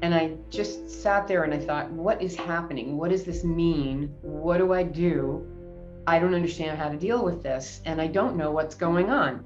And I just sat there and I thought, what is happening? What does this mean? What do I do? I don't understand how to deal with this, and I don't know what's going on.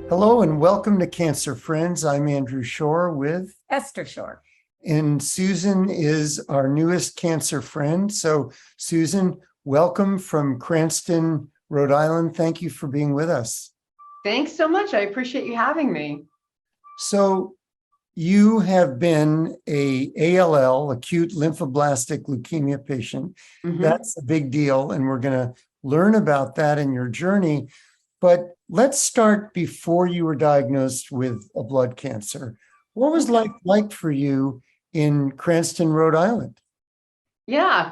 Hello and welcome to Cancer Friends. I'm Andrew Schorr with Esther Schorr. And Susan is our newest cancer friend. So Susan, welcome from Cranston, Rhode Island. Thank you for being with us. Thanks so much. I appreciate you having me. So you have been a ALL, acute lymphoblastic leukemia patient. Mm-hmm. That's a big deal, and we're going to learn about that in your journey. But let's start before you were diagnosed with a blood cancer. What was life like for you in Cranston, Rhode Island? Yeah,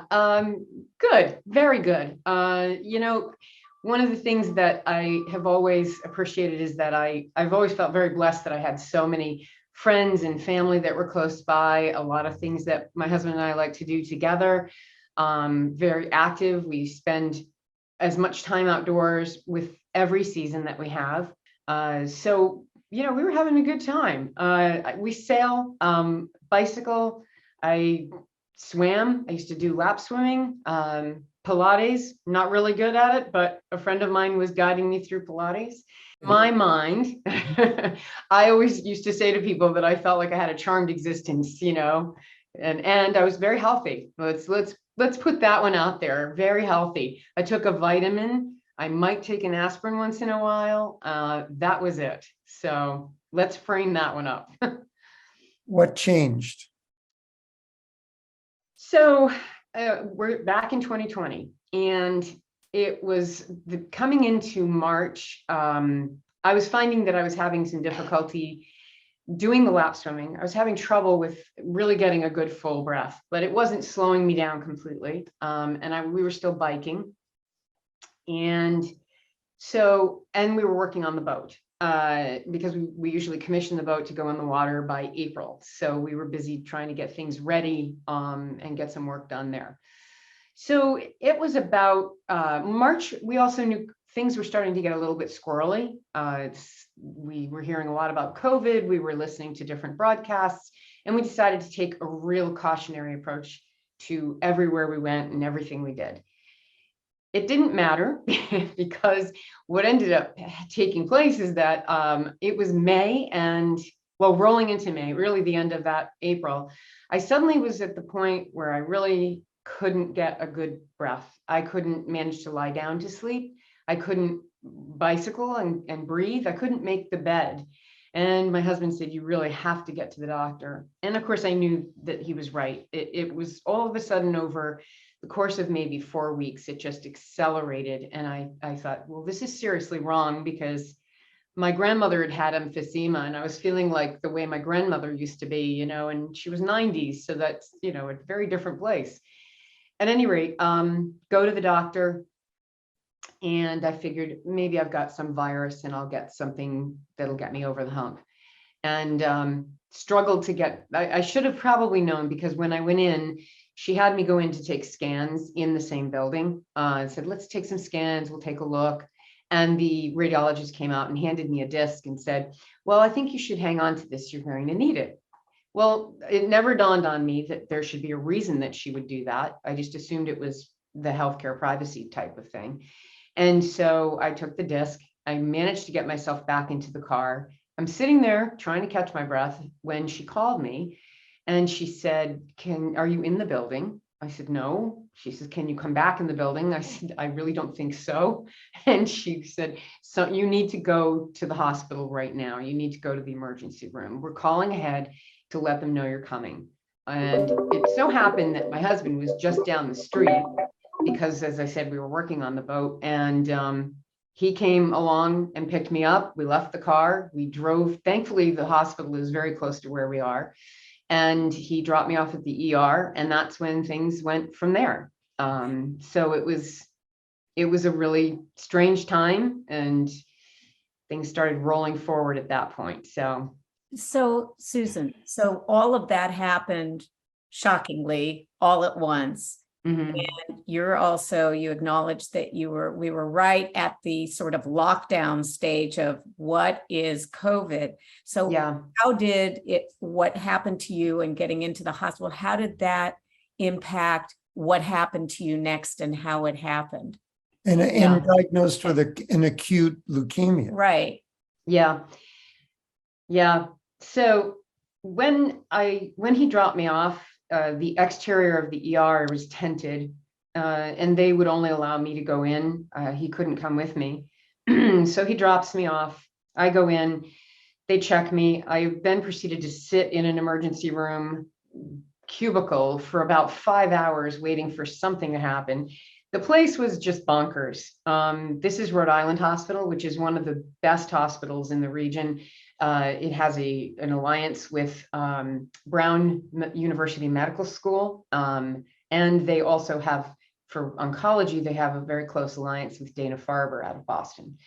good, very good. One of the things that I have always appreciated is that I've always felt very blessed that I had so many friends and family that were close by, a lot of things that my husband and I like to do together, very active. We spend as much time outdoors with every season that we have. We were having a good time. We sail, bicycle. I swam. I used to do lap swimming, Pilates. Not really good at it, but a friend of mine was guiding me through Pilates. In my mind, I always used to say to people that I felt like I had a charmed existence, and I was very healthy. Let's put that one out there. Very healthy. I took a vitamin. I might take an aspirin once in a while. That was it. So let's frame that one up. What changed? So we're back in 2020, and it was coming into March. I was finding that I was having some difficulty doing the lap swimming. I was having trouble with really getting a good full breath, but it wasn't slowing me down completely. We were still biking. And we were working on the boat because we usually commission the boat to go in the water by April. So we were busy trying to get things ready and get some work done there. So it was about March. We also knew things were starting to get a little bit squirrely. We were hearing a lot about COVID. We were listening to different broadcasts, and we decided to take a real cautionary approach to everywhere we went and everything we did. It didn't matter because what ended up taking place is that it was May rolling into May, really the end of that April, I suddenly was at the point where I really couldn't get a good breath. I couldn't manage to lie down to sleep. I couldn't bicycle and breathe. I couldn't make the bed. And my husband said, you really have to get to the doctor. And of course, I knew that he was right. It was all of a sudden over the course of maybe 4 weeks, it just accelerated. And I thought, well, this is seriously wrong, because my grandmother had emphysema, and I was feeling like the way my grandmother used to be, and she was 90. So that's, a very different place. At any rate, go to the doctor. And I figured maybe I've got some virus and I'll get something that'll get me over the hump. And struggled to get, I should have probably known, because when I went in, she had me go in to take scans in the same building. And said, let's take some scans, we'll take a look. And the radiologist came out and handed me a disc and said, well, I think you should hang on to this. You're going to need it. Well, it never dawned on me that there should be a reason that she would do that. I just assumed it was the healthcare privacy type of thing. And so I took the disc. I managed to get myself back into the car. I'm sitting there trying to catch my breath when she called me, and she said, are you in the building? I said, no. She says, can you come back in the building? I said, I really don't think so. And she said, so you need to go to the hospital right now. You need to go to the emergency room. We're calling ahead to let them know you're coming. And it so happened that my husband was just down the street, because, as I said, we were working on the boat, and he came along and picked me up. We left the car. We drove. Thankfully, the hospital is very close to where we are. And he dropped me off at the ER, and that's when things went from there. So it was a really strange time, and things started rolling forward at that point. So Susan, so all of that happened shockingly all at once. Mhm. You acknowledged that we were right at the sort of lockdown stage of what is COVID. So Yeah. what happened to you and getting into the hospital, how did that impact what happened to you next and how it happened? And Yeah. diagnosed with an acute leukemia. Right. Yeah. Yeah. So when he dropped me off, the exterior of the ER was tented, and they would only allow me to go in. He couldn't come with me. So he drops me off. I go in, they check me. I then proceeded to sit in an emergency room cubicle for about 5 hours waiting for something to happen. The place was just bonkers. This is Rhode Island Hospital, which is one of the best hospitals in the region. It has an alliance with Brown University Medical School. And they also have, for oncology, they have a very close alliance with Dana-Farber out of Boston.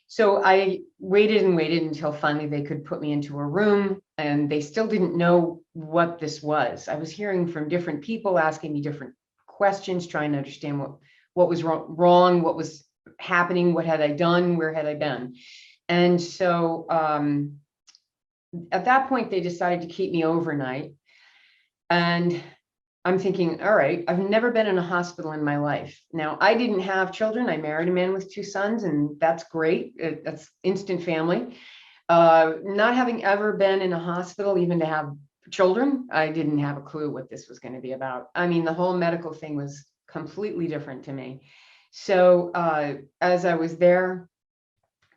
So I waited and waited until finally they could put me into a room, and they still didn't know what this was. I was hearing from different people asking me different questions, trying to understand what was wrong, what was happening, what had I done, where had I been. And so at that point, they decided to keep me overnight. And I'm thinking, all right, I've never been in a hospital in my life. Now, I didn't have children. I married a man with 2 sons, and that's great. That's instant family. Not having ever been in a hospital, even to have children, I didn't have a clue what this was going to be about. I mean, the whole medical thing was completely different to me. So as I was there,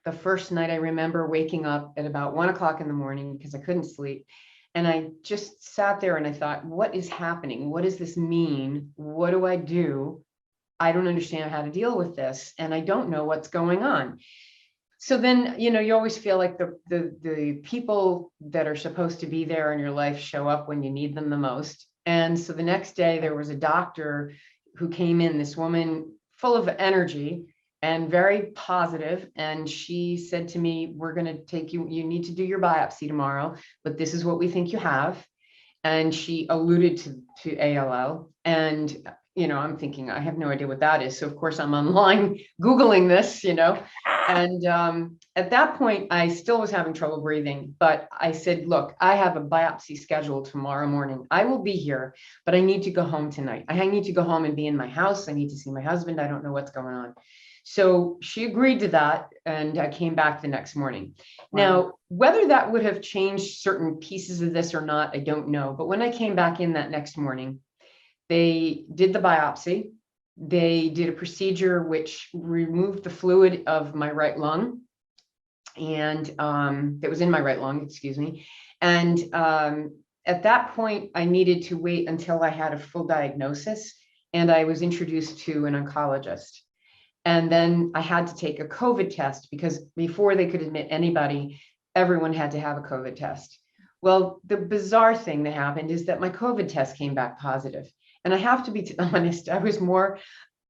the first night I remember waking up at about 1 o'clock in the morning because I couldn't sleep. And I just sat there and I thought, what is happening? What does this mean? What do I do? I don't understand how to deal with this. And I don't know what's going on. So then, you always feel like the people that are supposed to be there in your life show up when you need them the most. And so the next day there was a doctor who came in, this woman full of energy and very positive. And she said to me, we're going to take you need to do your biopsy tomorrow, but this is what we think you have. And she alluded to ALL. And, I'm thinking, I have no idea what that is. So of course I'm online Googling this, and at that point, I still was having trouble breathing, but I said, look, I have a biopsy scheduled tomorrow morning. I will be here, but I need to go home tonight. I need to go home and be in my house. I need to see my husband. I don't know what's going on. So she agreed to that, and I came back the next morning. Wow. Now, whether that would have changed certain pieces of this or not, I don't know. But when I came back in that next morning, they did the biopsy. They did a procedure which removed the fluid of my right lung, and that was in my right lung, excuse me. And at that point, I needed to wait until I had a full diagnosis, and I was introduced to an oncologist. And then I had to take a COVID test because before they could admit anybody, everyone had to have a COVID test. Well, the bizarre thing that happened is that my COVID test came back positive. And I have to be honest, I was more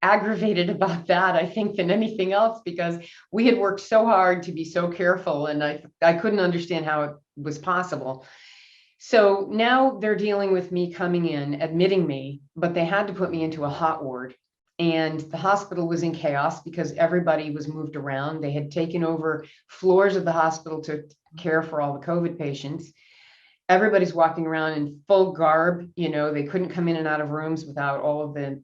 aggravated about that, I think, than anything else, because we had worked so hard to be so careful, and I couldn't understand how it was possible. So now they're dealing with me coming in, admitting me, but they had to put me into a hot ward. And the hospital was in chaos because everybody was moved around. They had taken over floors of the hospital to care for all the COVID patients. Everybody's walking around in full garb. They couldn't come in and out of rooms without all of the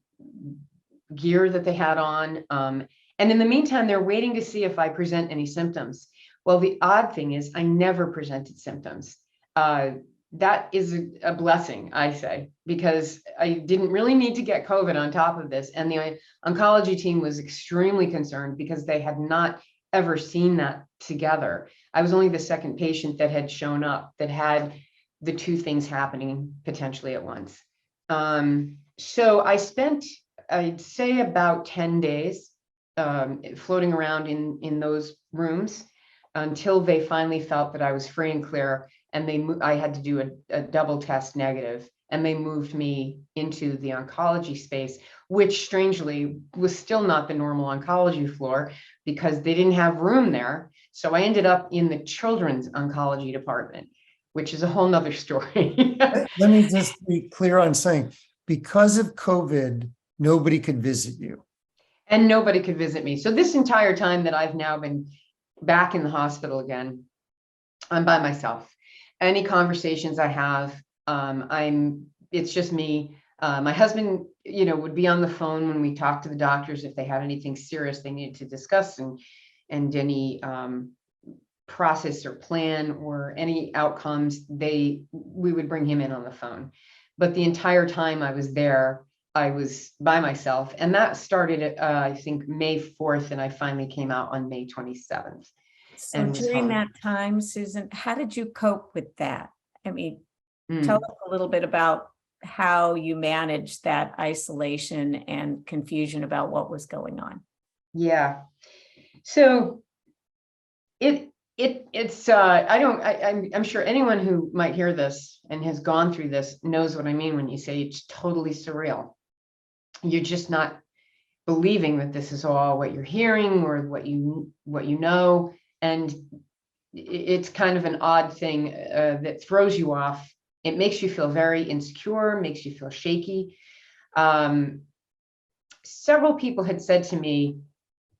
gear that they had on. And in the meantime, they're waiting to see if I present any symptoms. Well, the odd thing is I never presented symptoms. That is a blessing, I say, because I didn't really need to get COVID on top of this. And the oncology team was extremely concerned because they had not ever seen that together. I was only the second patient that had shown up that had the 2 things happening potentially at once. So I spent, I'd say, about 10 days floating around in those rooms until they finally felt that I was free and clear. And I had to do a double test negative, and they moved me into the oncology space, which strangely was still not the normal oncology floor because they didn't have room there. So I ended up in the children's oncology department, which is a whole nother story. Let me just be clear on saying, because of COVID, nobody could visit you. And nobody could visit me. So this entire time that I've now been back in the hospital again, I'm by myself. Any conversations I have, it's just me. My husband, would be on the phone when we talked to the doctors if they had anything serious they needed to discuss, and any process or plan or any outcomes, we would bring him in on the phone. But the entire time I was there, I was by myself, and that started at I think May 4th, and I finally came out on May 27th. So And was during home. that time, Susan, how did you cope with that? I mean, Mm. tell us a little bit about how you managed that isolation and confusion about what was going on. Yeah. So I'm sure anyone who might hear this and has gone through this knows what I mean when you say it's totally surreal. You're just not believing that this is all what you're hearing or what you know. And it's kind of an odd thing that throws you off. It makes you feel very insecure, makes you feel shaky. Several people had said to me,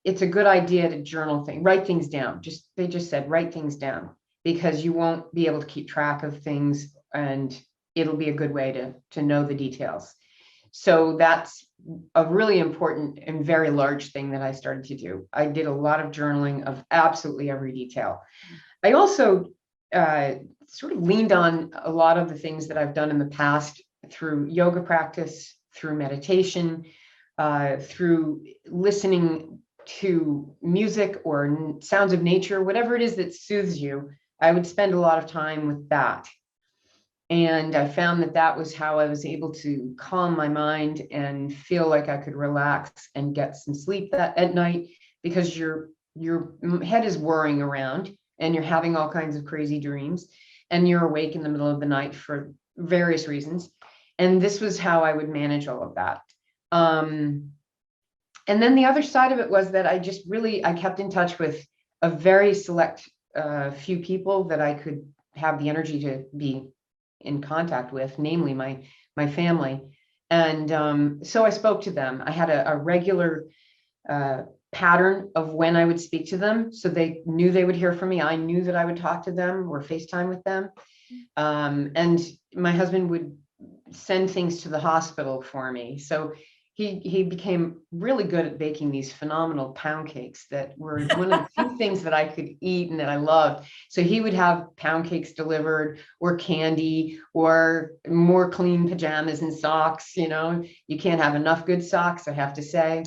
it's a good idea to write things down. They just said, write things down, because you won't be able to keep track of things, and it'll be a good way to know the details. So that's a really important and very large thing that I started to do. I did a lot of journaling of absolutely every detail. I also sort of leaned on a lot of the things that I've done in the past through yoga practice, through meditation, through listening to music or sounds of nature, whatever it is that soothes you. I would spend a lot of time with that. And I found that was how I was able to calm my mind and feel like I could relax and get some sleep at night, because your head is whirring around and you're having all kinds of crazy dreams, and you're awake in the middle of the night for various reasons. And this was how I would manage all of that. And then the other side of it was that I kept in touch with a very select few people that I could have the energy to be in contact with, namely my family. And so I spoke to them. I had a regular pattern of when I would speak to them, so they knew they would hear from me. I knew that I would talk to them or FaceTime with them. And my husband would send things to the hospital for me. So he became really good at baking these phenomenal pound cakes that were one of the few things that I could eat and that I loved. So he would have pound cakes delivered, or candy, or more clean pajamas and socks. You can't have enough good socks, I have to say.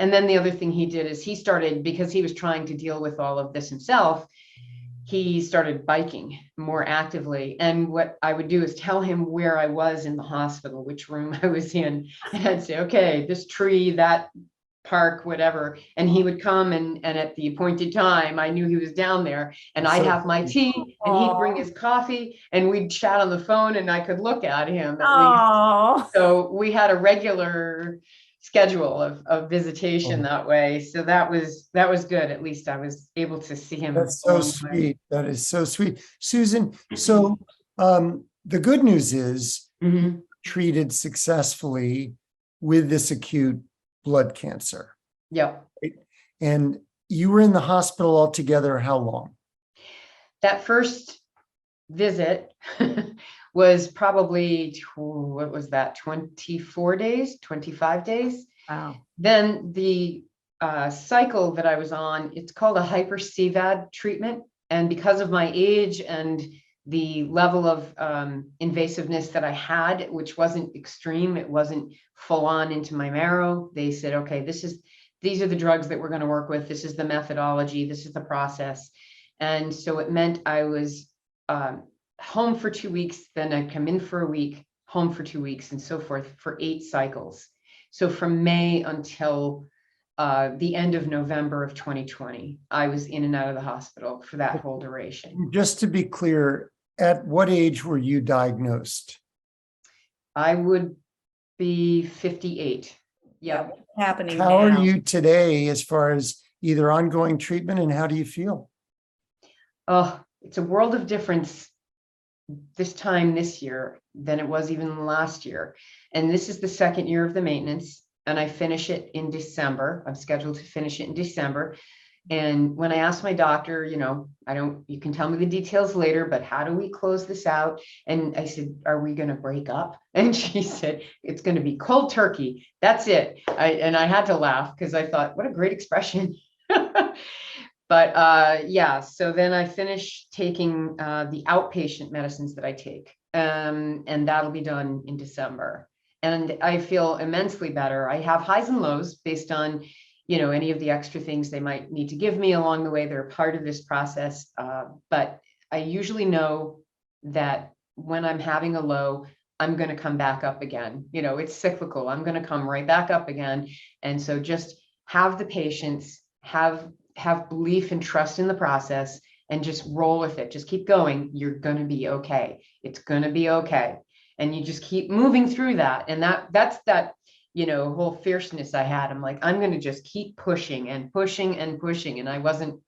And then the other thing he did is he started, because he was trying to deal with all of this himself, he started biking more actively. And what I would do is tell him where I was in the hospital, which room I was in. And I'd say, okay, this tree, that park, whatever. And he would come, and at the appointed time, I knew he was down there, and I'd have my tea and he'd bring his coffee, and we'd chat on the phone, and I could look at him at least. So we had a regular schedule of visitation that way. So that was good. At least I was able to see him. That's so sweet. That is so sweet. Susan, so the good news is treated successfully with this acute blood cancer. Yeah. Right? And you were in the hospital altogether how long? That first visit was probably, what was that, 24 days, 25 days. Wow. Then the cycle that I was on, it's called a hyper CVAD treatment. And because of my age and the level of invasiveness that I had, which wasn't extreme, it wasn't full on into my marrow, they said, okay, these are the drugs that we're going to work with. This is the methodology. This is the process. And so it meant I was home for 2 weeks, then I'd come in for a week, home for 2 weeks, and so forth for 8 cycles. So from May until the end of November of 2020, I was in and out of the hospital for that whole duration. Just to be clear, at what age were you diagnosed? I would be 58. Yeah. what's happening How now? are you today as far as either ongoing treatment, and how do you feel? Oh, it's a world of difference this time this year than it was even last year. And this is the second year of the maintenance. And I finish it in December. I'm scheduled to finish it in December. And when I asked my doctor, you can tell me the details later, but how do we close this out? And I said, are we going to break up? And she said, it's going to be cold turkey. That's it. And I had to laugh because I thought, what a great expression. But yeah, so then I finished taking the outpatient medicines that I take. And that'll be done in December. And I feel immensely better. I have highs and lows based on, any of the extra things they might need to give me along the way. They're part of this process. But I usually know that when I'm having a low, I'm going to come back up again. It's cyclical. I'm going to come right back up again. And so just have the patience, have belief and trust in the process, and just roll with it. Just keep going. You're going to be okay. It's going to be okay. And you just keep moving through that. And that's that, whole fierceness I had. I'm like, I'm going to just keep pushing and pushing and pushing. And I wasn't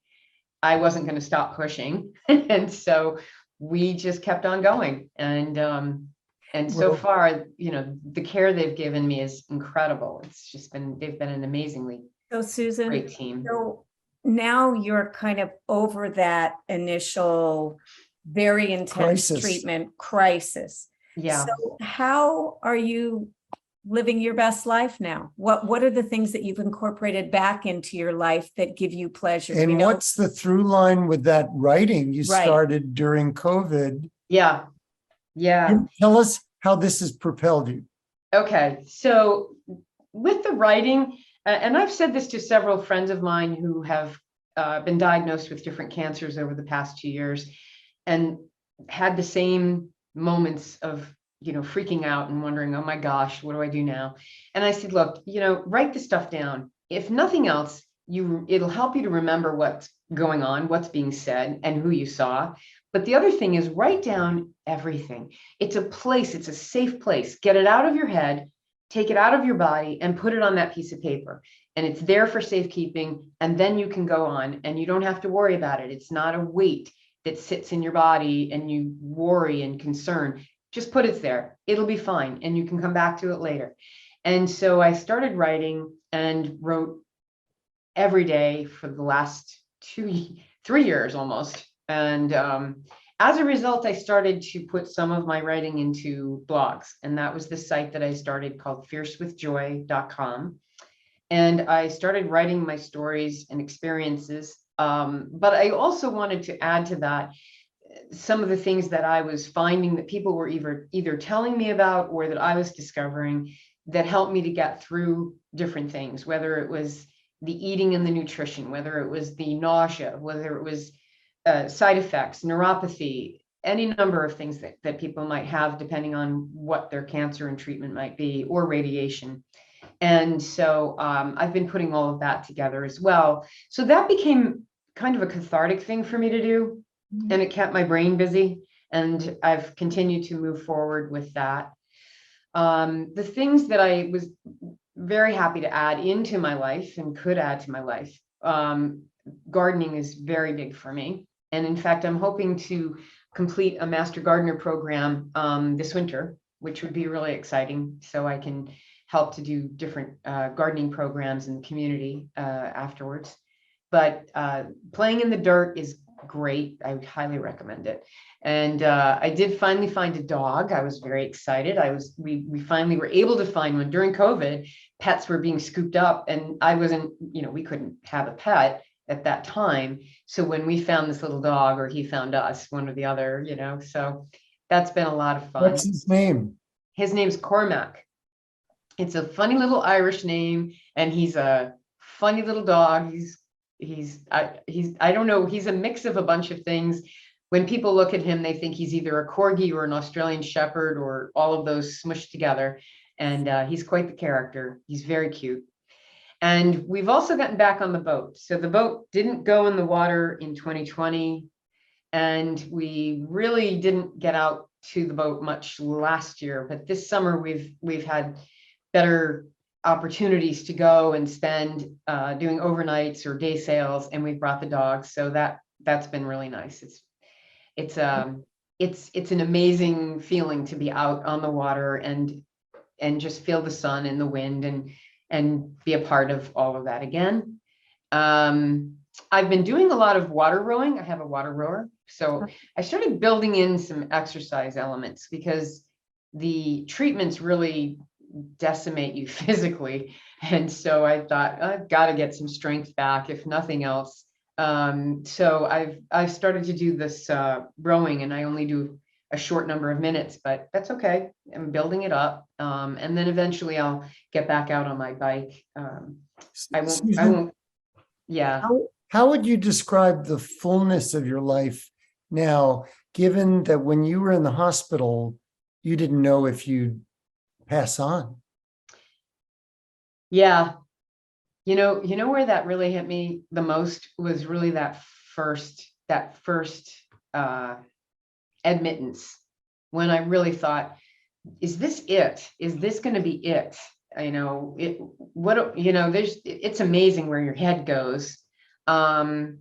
going to stop pushing. And so we just kept on going. And so Well, far, the care they've given me is incredible. They've been an amazingly So Susan, great team. so now you're kind of over that initial, very intense Crisis. treatment crisis. Yeah. So how are you living your best life now? What are the things that you've incorporated back into your life that give you pleasure? And what's the through line with that writing you Right. started during COVID? Yeah. Tell us how this has propelled you. Okay. So with the writing, and I've said this to several friends of mine who have been diagnosed with different cancers over the past 2 years and had the same moments of, freaking out and wondering, oh my gosh, what do I do now? And I said, look, write the stuff down. If nothing else, it'll help you to remember what's going on, what's being said, and who you saw. But the other thing is write down everything. It's a safe place. Get it out of your head, take it out of your body, and put it on that piece of paper. And it's there for safekeeping. And then you can go on and you don't have to worry about it. It's not a weight that sits in your body and you worry and concern. Just put it there. It'll be fine. And you can come back to it later. And so I started writing and wrote every day for the last 3 years almost. And as a result, I started to put some of my writing into blogs. And that was the site that I started called fiercewithjoy.com. And I started writing my stories and experiences. But I also wanted to add to that some of the things that I was finding that people were either telling me about or that I was discovering that helped me to get through different things, whether it was the eating and the nutrition, whether it was the nausea, whether it was side effects, neuropathy, any number of things that people might have depending on what their cancer and treatment might be, or radiation. And so I've been putting all of that together as well. So that became kind of a cathartic thing for me to do. And it kept my brain busy. And I've continued to move forward with that. The things that I was very happy to add into my life and could add to my life, gardening is very big for me. And in fact, I'm hoping to complete a Master Gardener program this winter, which would be really exciting. So I can help to do different gardening programs in the community afterwards. But playing in the dirt is great. I would highly recommend it. And I did finally find a dog. I was very excited. We finally were able to find one. During COVID, pets were being scooped up, and I wasn't, we couldn't have a pet at that time. So when we found this little dog, or he found us, one or the other, so that's been a lot of fun. What's his name? His name's Cormac. It's a funny little Irish name, and he's a funny little dog. I don't know, he's a mix of a bunch of things. When people look at him, they think he's either a corgi or an Australian shepherd, or all of those smushed together. And he's quite the character. He's very cute. And we've also gotten back on the boat. So the boat didn't go in the water in 2020. And we really didn't get out to the boat much last year. But this summer, we've had better opportunities to go and spend doing overnights or day sails, and we've brought the dogs, so that's been really nice. It's an amazing feeling to be out on the water and just feel the sun and the wind and be a part of all of that again. I've been doing a lot of water rowing. I have a water rower. So I started building in some exercise elements because the treatments really decimate you physically. And so I thought I've got to get some strength back, if nothing else. So I've started to do this rowing, and I only do a short number of minutes, but that's okay. I'm building it up. And then eventually I'll get back out on my bike. I Susan, won't, yeah. how would you describe the fullness of your life now, given that when you were in the hospital, you didn't know if you'd pass on? Yeah. You know where that really hit me the most was really that first admittance, when I really thought, is this it? Is this going to be it? It's amazing where your head goes. And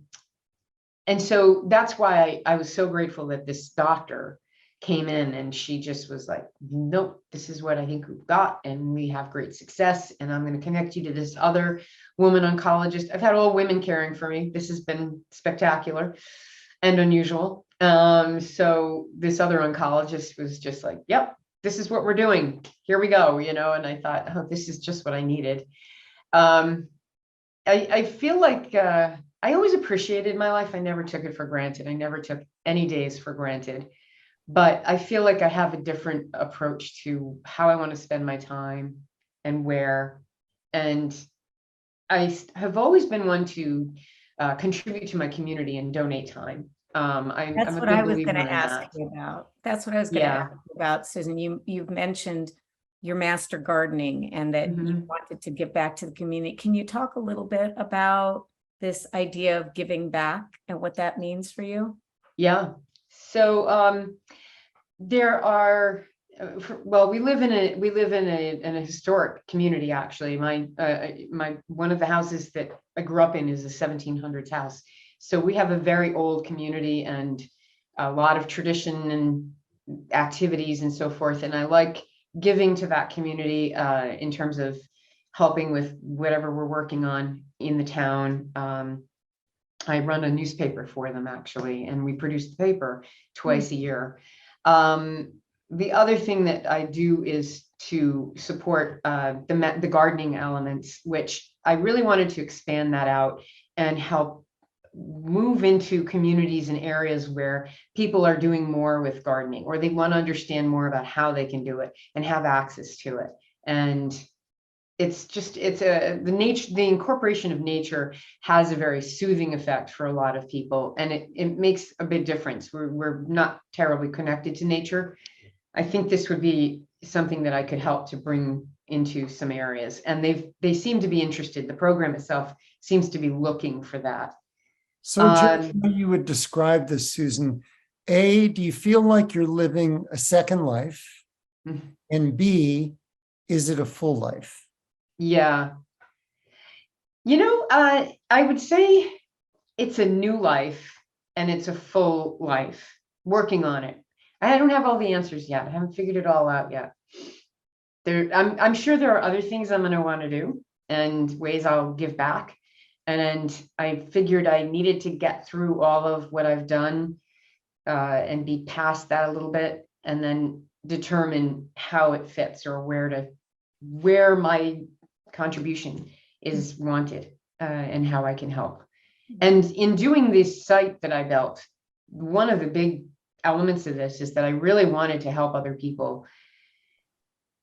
so that's why I was so grateful that this doctor came in, and she just was like, nope, this is what I think we've got, and we have great success, and I'm going to connect you to this other woman oncologist. I've had all women caring for me. This has been spectacular and unusual. So this other oncologist was just like, yep, this is what we're doing. Here we go, and I thought, oh, this is just what I needed. I feel like I always appreciated my life. I never took it for granted. I never took any days for granted. But I feel like I have a different approach to how I want to spend my time and where. And I have always been one to contribute to my community and donate time. That's I'm a what big I was going believer to in ask that. you about. That's what I was going to Yeah. ask you about, Susan. You've mentioned your master gardening and that you wanted to give back to the community. Can you talk a little bit about this idea of giving back and what that means for you? Yeah. So there are, well, we live in a historic community. Actually, my one of the houses that I grew up in is a 1700s house. So we have a very old community and a lot of tradition and activities and so forth. And I like giving to that community in terms of helping with whatever we're working on in the town. I run a newspaper for them, actually, and we produce the paper twice a year. The other thing that I do is to support the gardening elements, which I really wanted to expand that out and help move into communities and areas where people are doing more with gardening, or they want to understand more about how they can do it and have access to it. And the incorporation of nature has a very soothing effect for a lot of people, and it makes a big difference. We're not terribly connected to nature. I think this would be something that I could help to bring into some areas, and they seem to be interested. The program itself seems to be looking for that. So just how you would describe this, Susan? A, do you feel like you're living a second life? And B, is it a full life? Yeah. I would say it's a new life and it's a full life, working on it. I don't have all the answers yet. I haven't figured it all out yet. I'm sure there are other things I'm going to want to do and ways I'll give back. And I figured I needed to get through all of what I've done and be past that a little bit, and then determine how it fits, or where my contribution is wanted and how I can help. And in doing this site that I built, one of the big elements of this is that I really wanted to help other people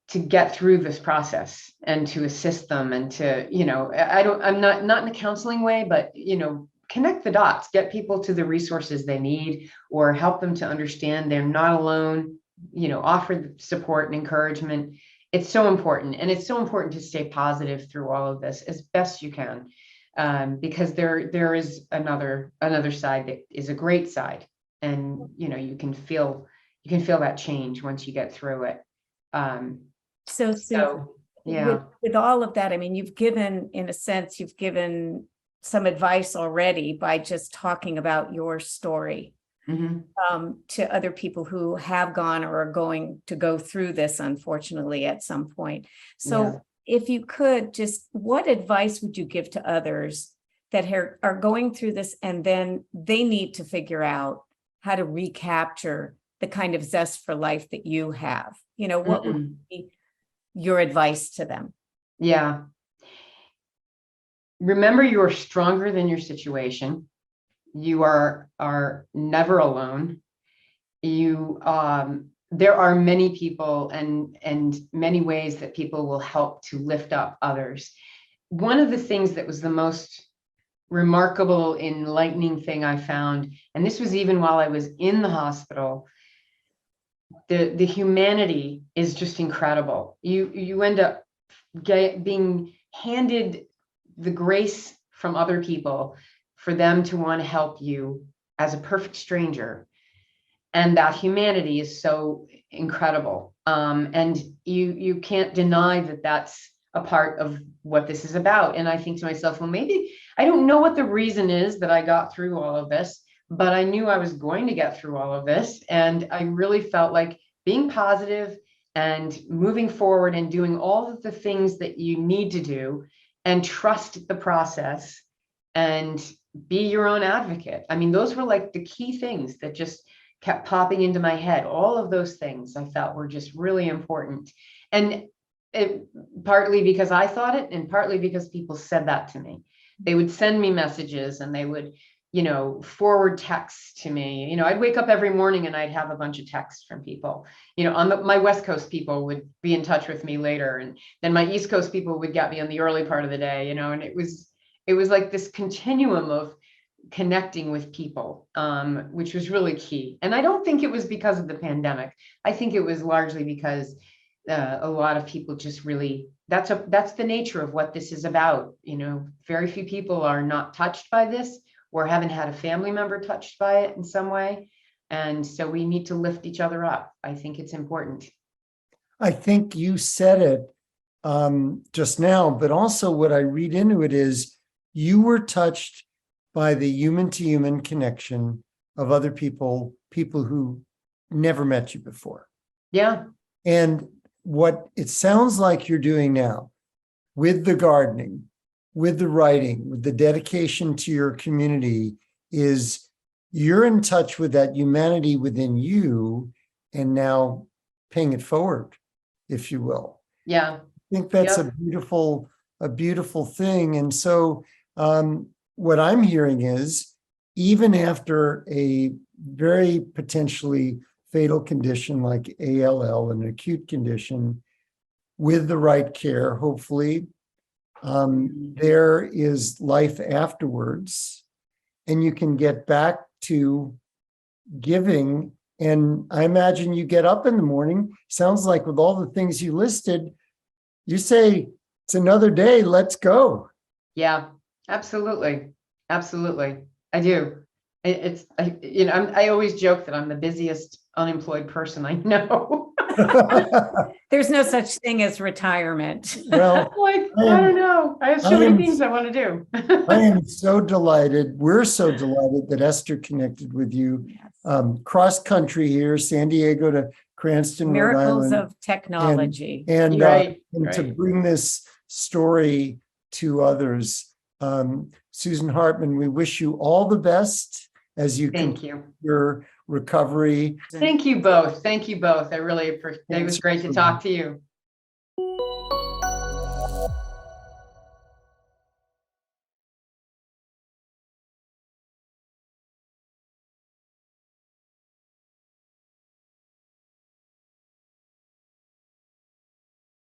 to get through this process and to assist them, and to, I'm not in a counseling way, but, connect the dots, get people to the resources they need, or help them to understand they're not alone, offer support and encouragement. It's so important. And it's so important to stay positive through all of this as best you can, because there is another side that is a great side. And, you can feel that change once you get through it. So yeah. With all of that, I mean, you've given some advice already by just talking about your story. Mhm. to other people who have gone or are going to go through this, unfortunately, at some point. So Yeah. if you could, just what advice would you give to others that are going through this and then they need to figure out how to recapture the kind of zest for life that you have? What would be your advice to them? Yeah. Remember, you are stronger than your situation. You are never alone. There are many people and many ways that people will help to lift up others. One of the things that was the most remarkable, enlightening thing I found, and this was even while I was in the hospital, the humanity is just incredible. You end up being handed the grace from other people for them to want to help you as a perfect stranger. And that humanity is so incredible. And you can't deny that that's a part of what this is about. And I think to myself, well, maybe I don't know what the reason is that I got through all of this, but I knew I was going to get through all of this. And I really felt like being positive and moving forward and doing all of the things that you need to do and trust the process and be your own advocate. I mean, those were like the key things that just kept popping into my head. All of those things I felt were just really important. And partly because I thought it, and partly because people said that to me. They would send me messages and they would, forward texts to me. I'd wake up every morning and I'd have a bunch of texts from people. My West Coast people would be in touch with me later. And then my East Coast people would get me on the early part of the day, and it was like this continuum of connecting with people, which was really key. And I don't think it was because of the pandemic. I think it was largely because a lot of people just really, that's the nature of what this is about. Very few people are not touched by this or haven't had a family member touched by it in some way. And so we need to lift each other up. I think it's important. I think you said it just now, but also what I read into it is you were touched by the human to human connection of other people who never met you before. Yeah. And what it sounds like you're doing now with the gardening, with the writing, with the dedication to your community is you're in touch with that humanity within you and now paying it forward, if you will. Yeah. I think that's Yep. a beautiful thing. And so what I'm hearing is even after a very potentially fatal condition like ALL, an acute condition, with the right care, hopefully, there is life afterwards, and you can get back to giving. And I imagine you get up in the morning, sounds like with all the things you listed, you say, it's another day, let's go. Yeah, absolutely. Absolutely. I do. I always joke that I'm the busiest unemployed person I know. There's no such thing as retirement. Well, I don't know. I have so many things I want to do. I am so delighted. We're so delighted that Esther connected with you. Yes. Cross country here, San Diego to Cranston, Rhode Miracles Island. of technology. And Right, to right. bring this story to others. Susan Hartman, we wish you all the best as you Thank continue you. your recovery. Thank you both. Thank you both. I really appreciate it. It was great to talk to you.